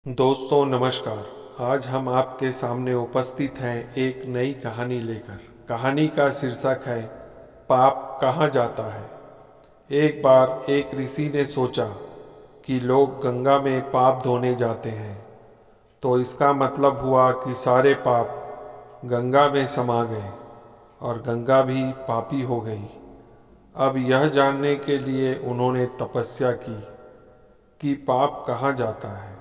दोस्तों नमस्कार। आज हम आपके सामने उपस्थित हैं एक नई कहानी लेकर। कहानी का शीर्षक है पाप कहाँ जाता है। एक बार एक ऋषि ने सोचा कि लोग गंगा में पाप धोने जाते हैं, तो इसका मतलब हुआ कि सारे पाप गंगा में समा गए और गंगा भी पापी हो गई। अब यह जानने के लिए उन्होंने तपस्या की कि पाप कहाँ जाता है।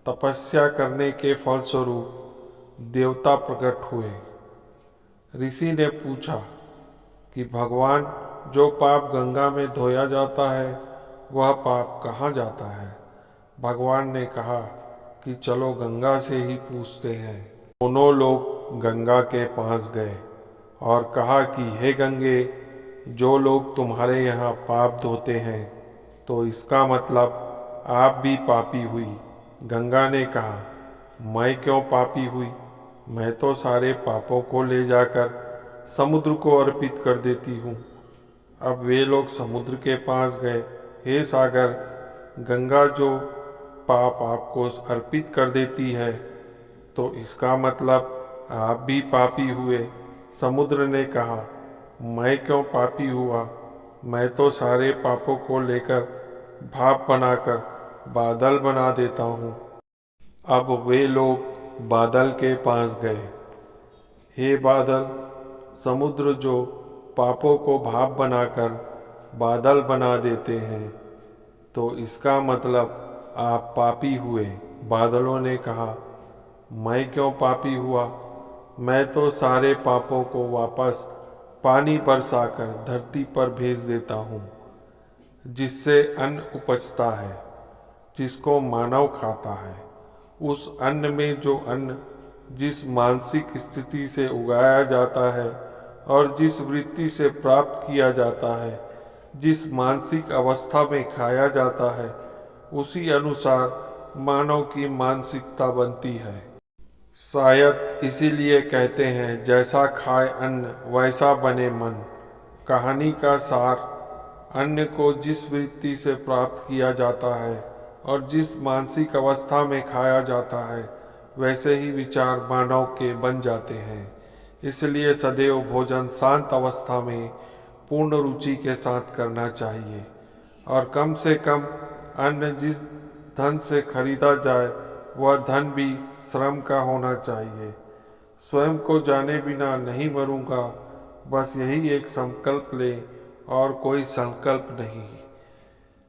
तपस्या करने के फलस्वरूप देवता प्रकट हुए। ऋषि ने पूछा कि भगवान, जो पाप गंगा में धोया जाता है वह पाप कहाँ जाता है। भगवान ने कहा कि चलो गंगा से ही पूछते हैं। दोनों लोग गंगा के पास गए और कहा कि हे गंगे, जो लोग तुम्हारे यहाँ पाप धोते हैं, तो इसका मतलब आप भी पापी हुई। गंगा ने कहा, मैं क्यों पापी हुई? मैं तो सारे पापों को ले जाकर समुद्र को अर्पित कर देती हूँ। अब वे लोग समुद्र के पास गए। हे सागर, गंगा जो पाप आपको अर्पित कर देती है, तो इसका मतलब आप भी पापी हुए। समुद्र ने कहा, मैं क्यों पापी हुआ? मैं तो सारे पापों को लेकर भाप बनाकर बादल बना देता हूँ। अब वे लोग बादल के पास गए। हे बादल, समुद्र जो पापों को भाप बनाकर बादल बना देते हैं, तो इसका मतलब आप पापी हुए। बादलों ने कहा, मैं क्यों पापी हुआ? मैं तो सारे पापों को वापस पानी बरसाकर धरती पर भेज देता हूँ, जिससे अन्न उपजता है, जिसको मानव खाता है। उस अन्न में जो अन्न जिस मानसिक स्थिति से उगाया जाता है और जिस वृत्ति से प्राप्त किया जाता है, जिस मानसिक अवस्था में खाया जाता है, उसी अनुसार मानव की मानसिकता बनती है। शायद इसीलिए कहते हैं, जैसा खाए अन्न वैसा बने मन। कहानी का सार, अन्न को जिस वृत्ति से प्राप्त किया जाता है और जिस मानसिक अवस्था में खाया जाता है, वैसे ही विचार मानव के बन जाते हैं। इसलिए सदैव भोजन शांत अवस्था में पूर्ण रुचि के साथ करना चाहिए और कम से कम अन्न जिस धन से खरीदा जाए वह धन भी श्रम का होना चाहिए। स्वयं को जाने बिना नहीं मरूंगा, बस यही एक संकल्प ले और कोई संकल्प नहीं।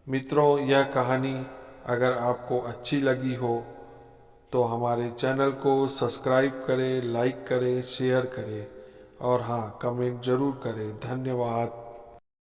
मित्रों, यह कहानी अगर आपको अच्छी लगी हो तो हमारे चैनल को सब्सक्राइब करें, लाइक करें, शेयर करें और हाँ, कमेंट ज़रूर करें। धन्यवाद।